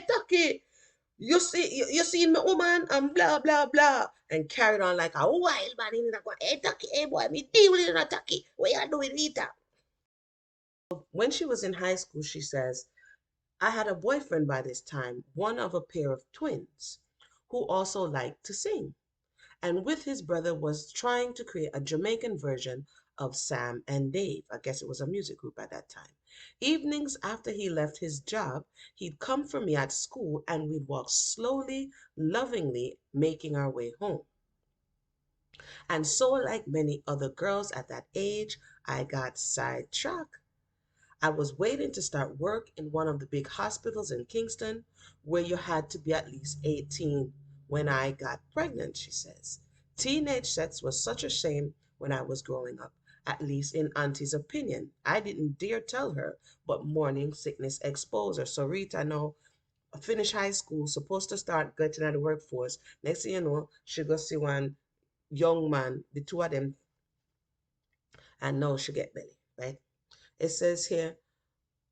hey, Taki, you seen my woman and blah blah blah, and carried on like a wild man in that one. Hey Taki, hey boy, me deal with you, Taki. What you doing, Rita? When she was in high school, she says, I had a boyfriend by this time, one of a pair of twins, who also liked to sing, and with his brother was trying to create a Jamaican version of Sam and Dave. I guess it was a music group at that time. Evenings after he left his job, he'd come for me at school and we'd walk slowly, lovingly, making our way home. And so, like many other girls at that age, I got sidetracked. I was waiting to start work in one of the big hospitals in Kingston where you had to be at least 18 when I got pregnant, she says. Teenage sex was such a shame when I was growing up, at least in Auntie's opinion. I didn't dare tell her, but morning sickness exposed her. So Rita, no, finish high school, supposed to start getting out the workforce. Next thing you know, she go see one young man, the two of them, and now she get belly, right? It says here,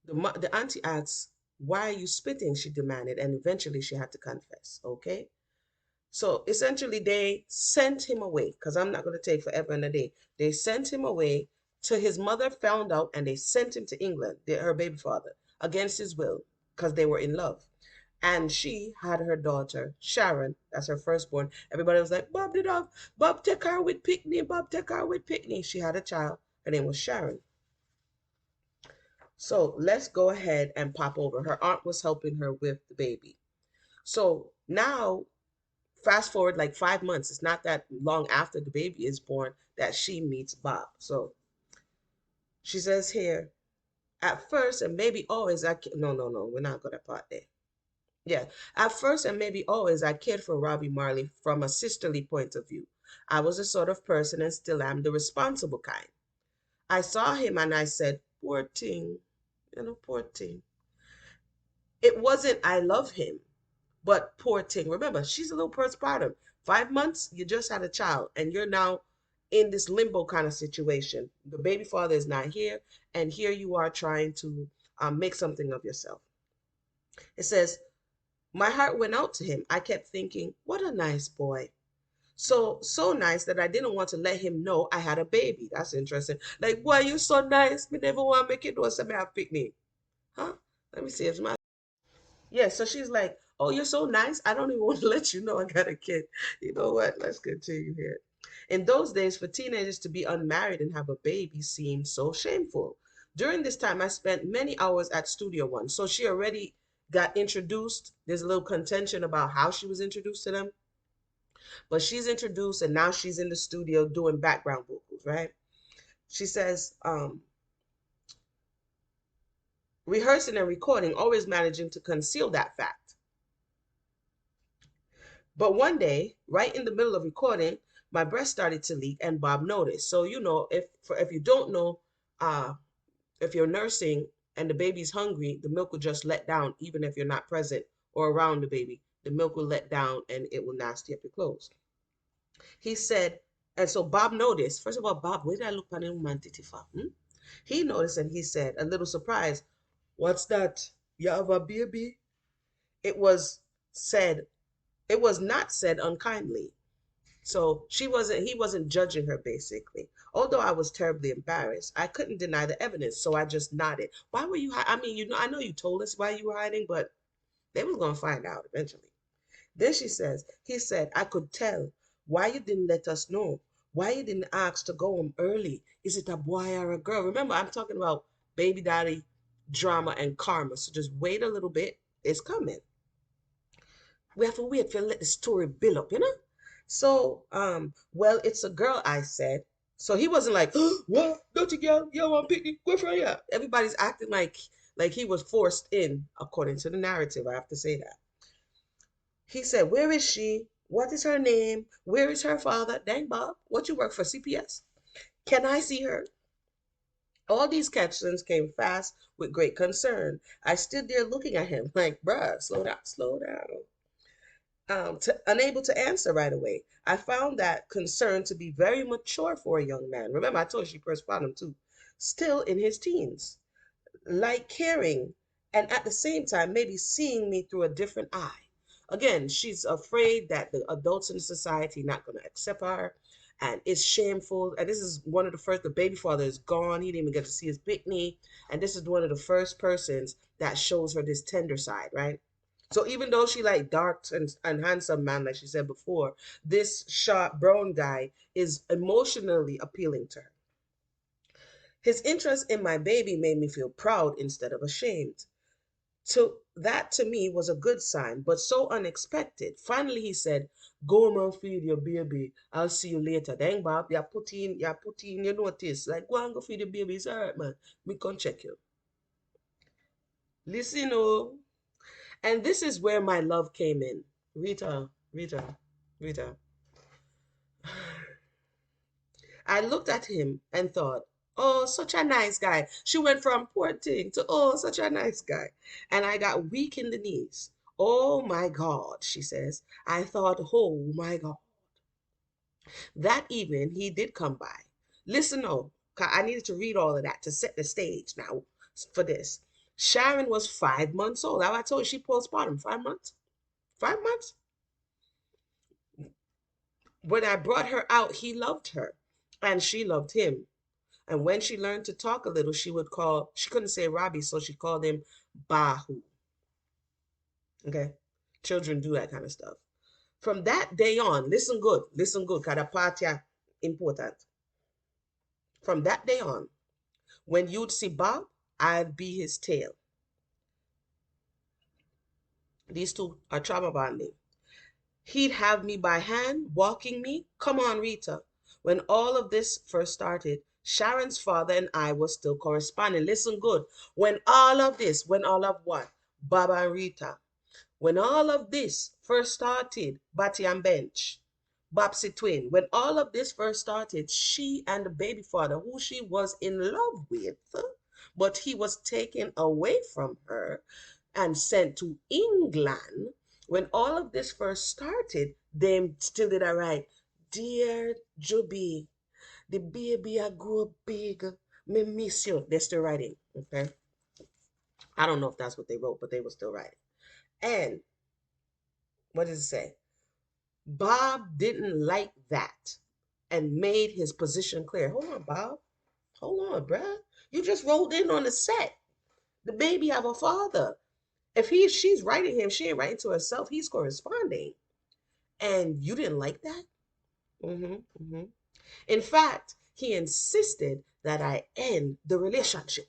the auntie asks, why are you spitting? She demanded, and eventually she had to confess. Okay. So essentially, they sent him away because I'm not going to take forever and a day. They sent him away to his mother, found out, and they sent him to England, her baby father, against his will because they were in love. And she had her daughter, Sharon, that's her firstborn. Everybody was like, Bob, Bob, take her with Pickney. Bob, take her with Pickney. She had a child. Her name was Sharon. So let's go ahead and pop over. Her aunt was helping her with the baby. So now, fast forward like 5 months. It's not that long after the baby is born that she meets Bob. So she says here, at first and maybe always, no, we're not going to part there. Yeah, at first and maybe always, I cared for Robbie Marley from a sisterly point of view. I was the sort of person and still am the responsible kind. I saw him and I said, poor thing, poor thing. It wasn't I love him, but poor thing. Remember, she's a little postpartum. 5 months, you just had a child, and you're now in this limbo kind of situation. The baby father is not here, and here you are trying to make something of yourself. It says, my heart went out to him. I kept thinking, what a nice boy. So nice that I didn't want to let him know I had a baby. That's interesting. Like, why you so nice? Me never want to make it know something have picnic. Huh? Let me see. It's my Yeah, so she's like, oh, you're so nice. I don't even want to let you know I got a kid. You know what? Let's continue here. In those days, for teenagers to be unmarried and have a baby seemed so shameful. During this time, I spent many hours at Studio One. So she already got introduced. There's a little contention about how she was introduced to them. But she's introduced and now she's in the studio doing background vocals, right? She says, rehearsing and recording, always managing to conceal that fact. But one day, right in the middle of recording, my breast started to leak and Bob noticed. So, if you don't know, if you're nursing and the baby's hungry, the milk will just let down even if you're not present or around the baby. The milk will let down and it will nasty up your clothes. He said, and so Bob noticed. First of all, Bob, where did I look on him, man, Titifa? He noticed and he said, a little surprised, what's that? You have a baby? It was said, it was not said unkindly. So he wasn't judging her basically. Although I was terribly embarrassed, I couldn't deny the evidence, so I just nodded. Why were you? I mean, I know you told us why you were hiding, but they was gonna find out eventually. Then he said, I could tell. Why you didn't let us know? Why you didn't ask to go home early? Is it a boy or a girl? Remember, I'm talking about baby daddy drama and karma. So just wait a little bit. It's coming. We have to wait for let the story build up. So, well, it's a girl, I said. So he wasn't like, oh, what? Dirty girl, you want picnic? Go for ya. Everybody's acting like he was forced in, according to the narrative. I have to say that. He said, where is she? What is her name? Where is her father? Dang, Bob, what you work for, CPS? Can I see her? All these questions came fast with great concern. I stood there looking at him like, bruh, slow down, slow down. Unable to answer right away. I found that concern to be very mature for a young man. Remember, I told you she postpartum too. Still in his teens. Like caring and at the same time, maybe seeing me through a different eye. Again, she's afraid that the adults in the society not going to accept her, and it's shameful. And this is one of the first. The baby father is gone. He didn't even get to see his bikini, and this is one of the first persons that shows her this tender side, right? So even though she like dark and handsome man, like she said before, this sharp brown guy is emotionally appealing to her. His interest in my baby made me feel proud instead of ashamed. So that to me was a good sign, but so unexpected. Finally, he said, "Go and feed your baby. I'll see you later." Then, Bob, you're putting your notice. Like, go and go feed the baby. It's all right, man. Me come check you. Listen, oh. And this is where my love came in. Rita. I looked at him and thought, oh, such a nice guy. She went from poor thing to, oh, such a nice guy. And I got weak in the knees. Oh my God, she says. I thought, oh my God. That evening, he did come by. Listen, oh, I needed to read all of that to set the stage now for this. Sharon was 5 months old. How I told you she postpartum, 5 months. 5 months. When I brought her out, he loved her and she loved him. And when she learned to talk a little, she couldn't say Robbie, so she called him Bahu. Okay? Children do that kind of stuff. From that day on, listen good, because the part important. From that day on, when you'd see Bob, I'd be his tail. These two are trauma bonding. He'd have me by hand, walking me. Come on, Rita. When all of this first started, Sharon's father and I were still corresponding. Listen good. When all of what? Baba and Rita. When all of this first started, Batty and Bench, Bobsy Twin, when all of this first started, she and the baby father, who she was in love with, but he was taken away from her and sent to England. When all of this first started, they still did all right. Dear Juby, the baby I grew big. Me miss you. They're still writing. Okay. I don't know if that's what they wrote, but they were still writing. And what does it say? Bob didn't like that and made his position clear. Hold on, Bob. Hold on, bruh. You just rolled in on the set. The baby have a father. If she's writing him, she ain't writing to herself. He's corresponding. And you didn't like that? Mm-hmm, mm-hmm. In fact, he insisted that I end the relationship.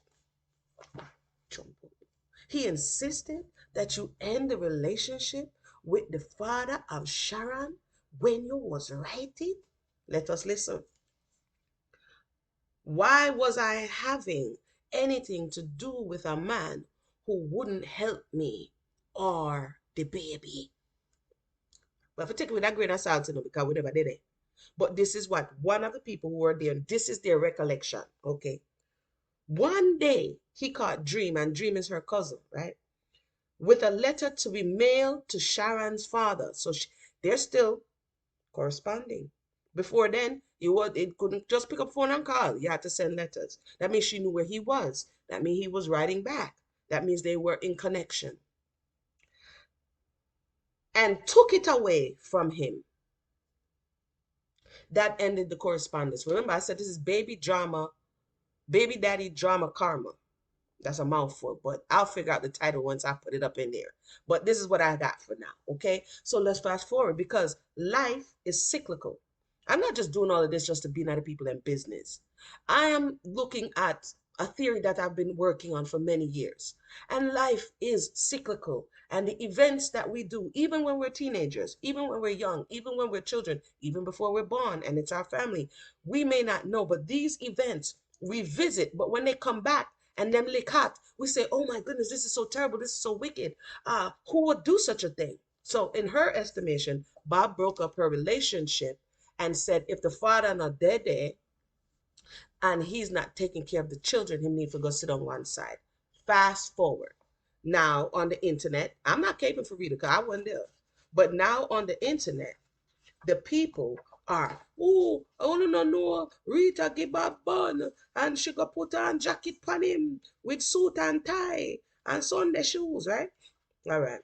He insisted that you end the relationship with the father of Sharon when you was writing. Let us listen. Why was I having anything to do with a man who wouldn't help me or the baby? But if I take it with that grain of salt, because we never did it. But this is what one of the people who were there, this is their recollection. Okay. One day he caught Dream, and Dream is her cousin, right? With a letter to be mailed to Sharon's father. So they're still corresponding. Before then, it couldn't just pick up phone and call. You had to send letters. That means she knew where he was. That means he was writing back. That means they were in connection. And took it away from him. That ended the correspondence. Remember, I said this is baby daddy drama karma. That's a mouthful, but I'll figure out the title once I put it up in there. But this is what I got for now, okay? So let's fast forward because life is cyclical. I'm not just doing all of this just to be nice to people in business. I am looking at a theory that I've been working on for many years. And life is cyclical. And the events that we do, even when we're teenagers, even when we're young, even when we're children, even before we're born and it's our family, we may not know, but these events we visit, but when they come back, and them lick hot, we say, oh my goodness, this is so terrible, this is so wicked. Who would do such a thing? So in her estimation, Bob broke up her relationship and said, if the father not there and he's not taking care of the children, he need to go sit on one side. Fast forward. Now on the internet, I'm not caping for Rita because I wasn't there. But now on the internet, the people are, oh, I want to know, Rita give a bun and she go put on jacket on him with suit and tie and Sunday shoes, right? All right.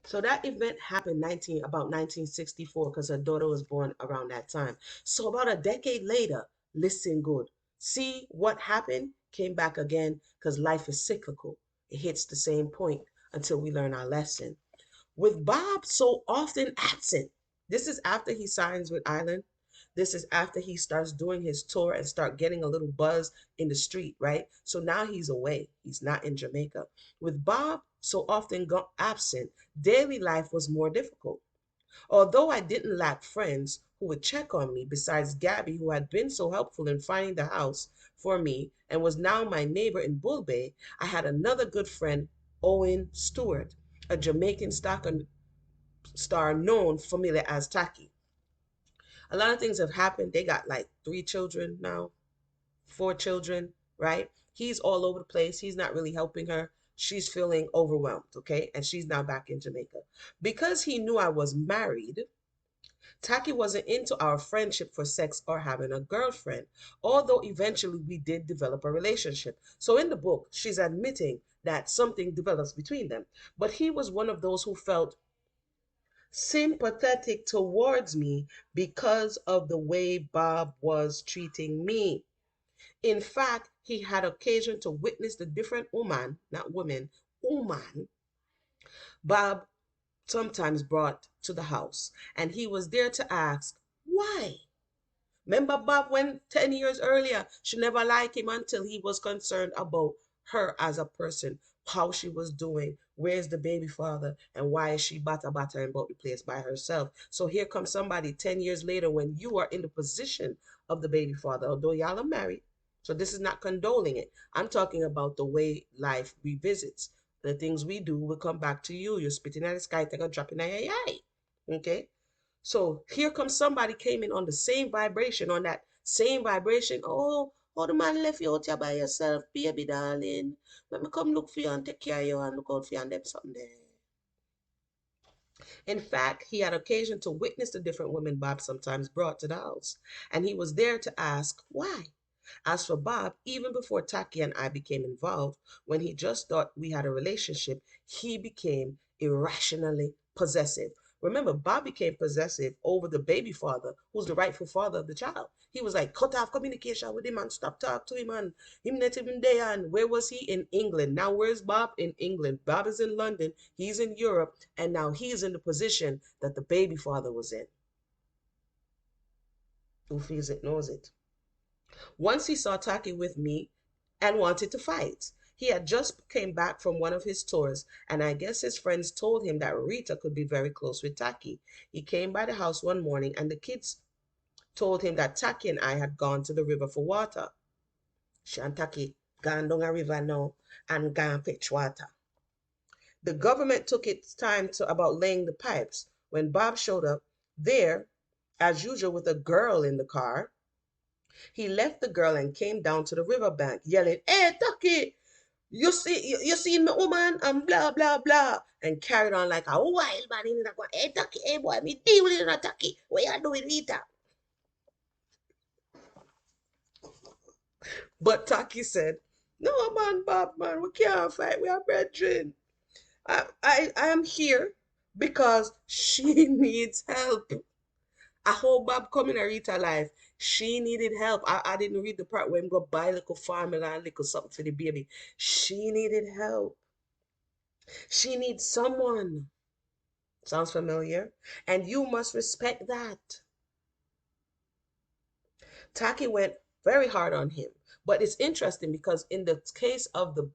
So that event happened about 1964 because her daughter was born around that time. So about a decade later, listen good. See what happened? Came back again because life is cyclical. It hits the same point until we learn our lesson. With Bob so often absent, this is after he signs with Island. This is after he starts doing his tour and start getting a little buzz in the street, right? So now he's away. He's not in Jamaica. With Bob so often absent, daily life was more difficult. Although I didn't lack friends who would check on me, besides Gabby, who had been so helpful in finding the house for me and was now my neighbor in Bull Bay, I had another good friend, Owen Stewart, a Jamaican star known familiar as Taki. A lot of things have happened. They got like 3 children now, 4 children, right? He's all over the place. He's not really helping her. She's feeling overwhelmed, okay? And she's now back in Jamaica. Because he knew I was married, Taki wasn't into our friendship for sex or having a girlfriend, although eventually we did develop a relationship. So in the book, she's admitting that something develops between them. But he was one of those who felt sympathetic towards me because of the way Bob was treating me. In fact, he had occasion to witness the different woman, not women, woman, Bob sometimes brought to the house. And he was there to ask, why? Remember Bob went 10 years earlier. She never liked him until he was concerned about her as a person, how she was doing, where's the baby father, and why is she battering about the place by herself. So here comes somebody 10 years later when you are in the position of the baby father, although y'all are married. So this is not condoling it. I'm talking about the way life revisits. The things we do will come back to you. You're spitting at the sky, take a drop in your eye. Okay? So here comes somebody came in on the same vibration, on that same vibration. Oh, the man left you out here by yourself, baby darling. Let me come look for you and take care of you and look out for you and them something there. In fact, he had occasion to witness the different women Bob sometimes brought to the house, and he was there to ask why. As for Bob, even before Taki and I became involved, when he just thought we had a relationship, he became irrationally possessive. Remember, Bob became possessive over the baby father, who's the rightful father of the child. He was like, cut off communication with him and stop talk to him and him let him in there. And where was he? In England. Now, where's Bob? In England. Bob is in London. He's in Europe. And now he's in the position that the baby father was in. Who feels it knows it. Once he saw Taki with me and wanted to fight. He had just came back from one of his tours, and I guess his friends told him that Rita could be very close with Taki. He came by the house one morning, and the kids told him that Taki and I had gone to the river for water. She and Taki gone down a river now and gone fetch water. The government took its time to about laying the pipes. When Bob showed up there, as usual, with a girl in the car, he left the girl and came down to the riverbank, yelling, "Hey, Taki, you seen my woman?" And blah, blah, blah. And carried on like a wild man in the "Hey, Taki, hey, boy, me deal with you, Taki. What you doing, Rita?" But Taki said, "No, man, Bob, man, we can't fight. We are brethren. I am here because she needs help. I hope Bob coming to Rita life. She needed help. I didn't read the part where him go buy a little formula and little something for the baby. She needed help. She needs someone." Sounds familiar? And you must respect that. Taki went very hard on him. But it's interesting because in the case of the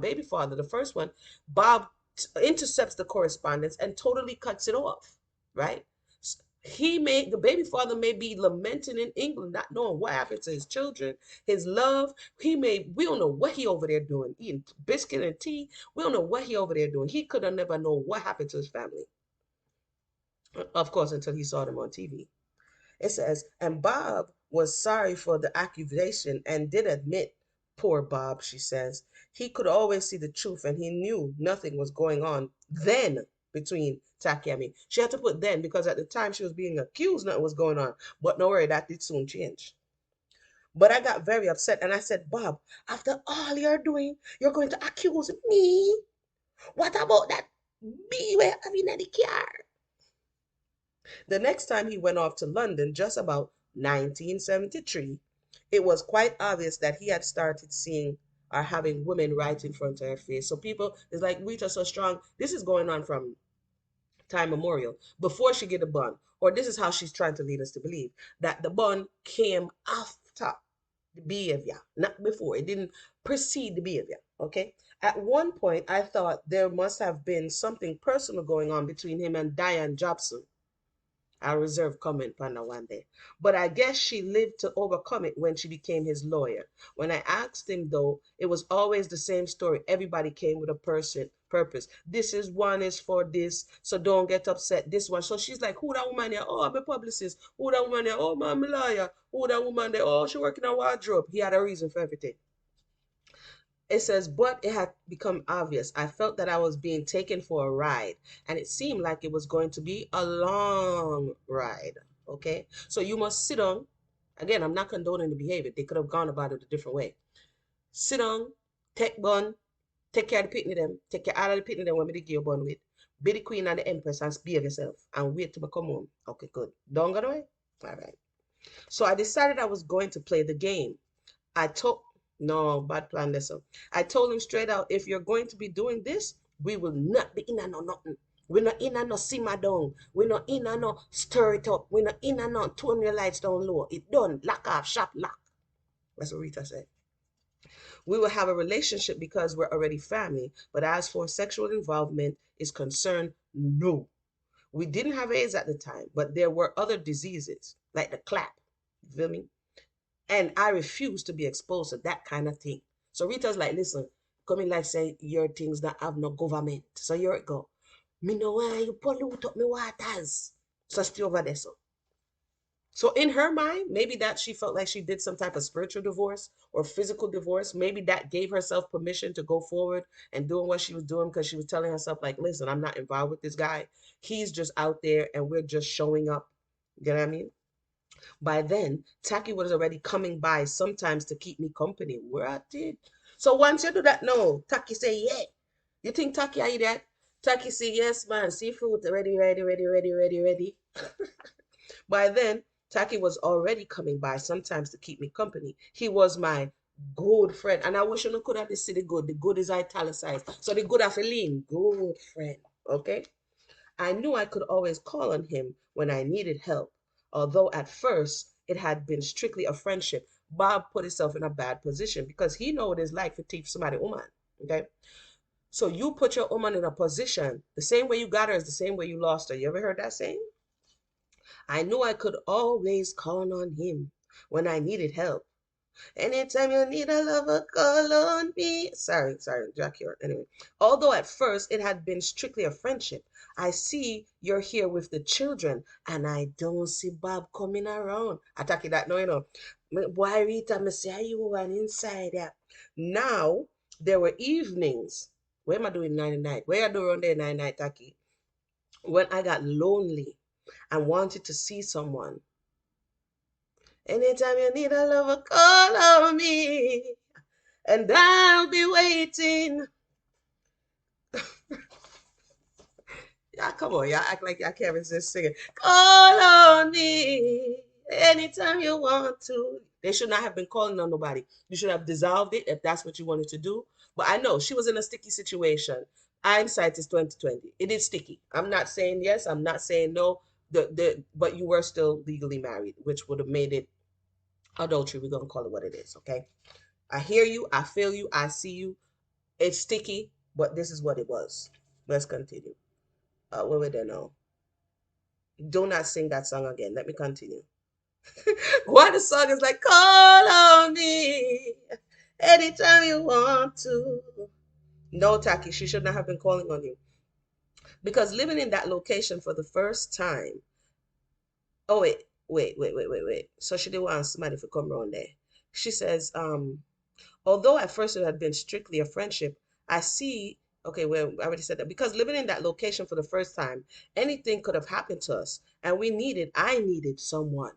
baby father, the first one, Bob intercepts the correspondence and totally cuts it off, right? The baby father may be lamenting in England, not knowing what happened to his children, his love. We don't know what he over there doing, eating biscuit and tea. We don't know what he over there doing. He could have never known what happened to his family, of course, until he saw them on TV. It says, and Bob was sorry for the accusation and did admit, poor Bob, she says, he could always see the truth and he knew nothing was going on then between Taki and me. She had to put then because at the time she was being accused, nothing was going on. But no worry, that did soon change. But I got very upset and I said, Bob, after all you're doing, you're going to accuse me? What about that bee we're having in the car? The next time he went off to London, just about 1973, it was quite obvious that he had started seeing or having women right in front of her face. So people, it's like, Rita so strong. This is going on from time memorial, before she get a bun. Or this is how she's trying to lead us to believe that the bun came after the behavior, not before. It didn't precede the behavior. Okay. At one point, I thought there must have been something personal going on between him and Diane Jobson. I'll reserve comment on that one day. But I guess she lived to overcome it when she became his lawyer. When I asked him, though, it was always the same story. Everybody came with a purpose. This is one is for this, so don't get upset. This one. So she's like, who that woman there? Oh, I'm a publicist. Who that woman there? Oh, I'm a lawyer. Who that woman there? Oh, she working a wardrobe. He had a reason for everything. It says, but it had become obvious. I felt that I was being taken for a ride, and it seemed like it was going to be a long ride. Okay, so you must sit on. Again, I'm not condoning the behavior. They could have gone about it a different way. Sit on, take bun, take care of the picnic them, take care of all of the picnic them when we give you bun with. Be the queen and the empress and behave yourself and wait till I come home. Okay, good. Don't go away. All right. So I decided I was going to play the game. I told no bad plan lesson. I told him straight out, if you're going to be doing this, we will not be in and no nothing. We're not in and no simmer down. We're not in and no stir it up. We're not in and no turn your lights down low. It done. Lock off, shop lock. That's what Rita said. We will have a relationship because we're already family. But as for sexual involvement is concerned, no. We didn't have AIDS at the time, but there were other diseases like the clap. You feel me? And I refuse to be exposed to that kind of thing. So Rita's like, listen, come in like say your things that have no government. So here it go. Me know why you pollute up me waters. So stay over there. So in her mind, maybe that she felt like she did some type of spiritual divorce or physical divorce. Maybe that gave herself permission to go forward and doing what she was doing because she was telling herself, like, listen, I'm not involved with this guy. He's just out there and we're just showing up. You know what I mean? By then, Taki was already coming by sometimes to keep me company. Where I did. So once you do that, no, Taki say, yeah. You think Taki are you that? Taki say, yes, man, seafood, ready, ready, ready, ready, ready, ready. By then, Taki was already coming by sometimes to keep me company. He was my good friend. And I wish you could have the city good. The good is italicized. So the good of a lean, good friend. Okay? I knew I could always call on him when I needed help, although at first it had been strictly a friendship. Bob put himself in a bad position because he know what it's like to teach somebody woman. Okay? So you put your woman in a position, the same way you got her is the same way you lost her. You ever heard that saying? I knew I could always call on him when I needed help. Anytime you need a lover, call on me. Sorry, Jack here. Anyway, although at first it had been strictly a friendship, I see you're here with the children, and I don't see Bob coming around. Attack that, no, you know. Why, Rita, me say you one inside there. Now, there were evenings. Where am I doing 99? Where I do around there 99, Taki? When I got lonely and wanted to see someone. Anytime you need a lover, call on me, and I'll be waiting. Yeah, come on, y'all act like y'all can't resist singing. Call on me anytime you want to. They should not have been calling on nobody. You should have dissolved it if that's what you wanted to do. But I know she was in a sticky situation. Hindsight is 2020. It is sticky. I'm not saying yes. I'm not saying no. But you were still legally married, which would have made it adultery. We're gonna call it what it is. Okay. I hear you. I feel you. I see you. It's sticky, but this is what it was. Let's continue. Where we there now? Do not sing that song again. Let me continue. Why the song is like, call on me anytime you want to. No, Taki, she should not have been calling on you. Because living in that location for the first time. Oh, wait. So she didn't want somebody to come around there. She says, although at first it had been strictly a friendship, I see, okay, well, I already said that. Because living in that location for the first time, anything could have happened to us. And I needed someone.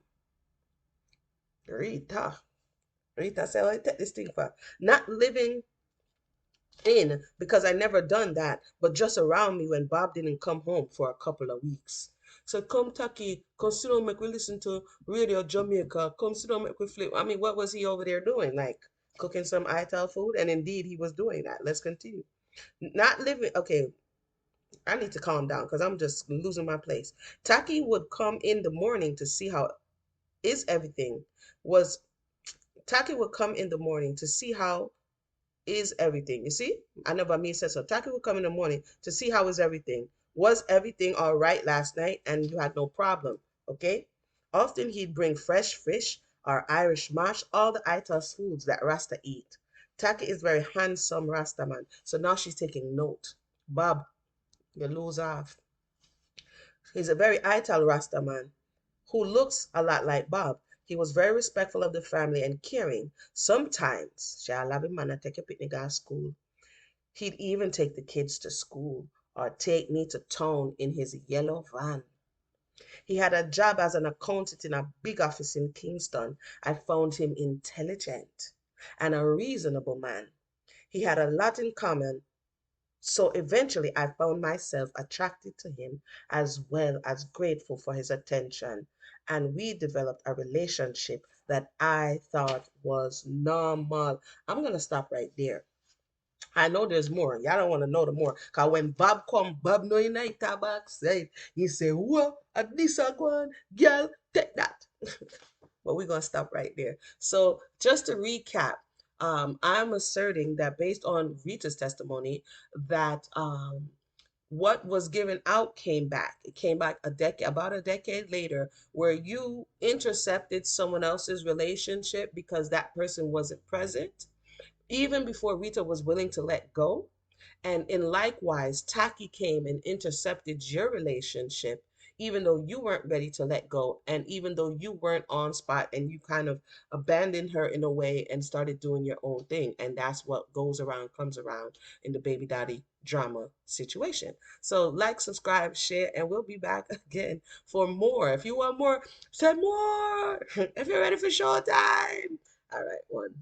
Rita. Rita said, "I take this thing for not living in because I never done that, but just around me when Bob didn't come home for a couple of weeks. So come Taki, come sit down, make we listen to Radio Jamaica. Come sit down, make we flip. I mean, what was he over there doing? Like cooking some ITAL food? And indeed, he was doing that. Let's continue. Not living. Okay, I need to calm down because I'm just losing my place. Taki would come in the morning to see how is everything was. Taki would come in the morning to see how is everything. You see? I know me said so. Taki would come in the morning to see how is everything. Was everything all right last night and you had no problem? Okay? Often he'd bring fresh fish or Irish mash, all the Itas foods that Rasta eat. Taki is very handsome Rasta man. So now she's taking note. Bob, you lose off. He's a very Ital Rasta man who looks a lot like Bob. He was very respectful of the family and caring. Sometimes, shall have him man take a picnic at school. He'd even take the kids to school or take me to town in his yellow van. He had a job as an accountant in a big office in Kingston. I found him intelligent and a reasonable man. He had a lot in common, so eventually I found myself attracted to him as well as grateful for his attention. And we developed a relationship that I thought was normal. I'm going to stop right there. I know there's more. Y'all don't want to know the more. Because when Bob come, Bob know in night back say, he say, whoa, at this one, girl, take that. But we're going to stop right there. So just to recap, I'm asserting that based on Rita's testimony, that what was given out came back. It came back about a decade later, where you intercepted someone else's relationship because that person wasn't present, even before Rita was willing to let go. And in likewise, Taki came and intercepted your relationship, even though you weren't ready to let go, and even though you weren't on spot and you kind of abandoned her in a way and started doing your own thing. And that's what goes around, comes around in the baby daddy drama situation. So like, subscribe, share, and we'll be back again for more. If you want more, say more. If you're ready for showtime. All right, one.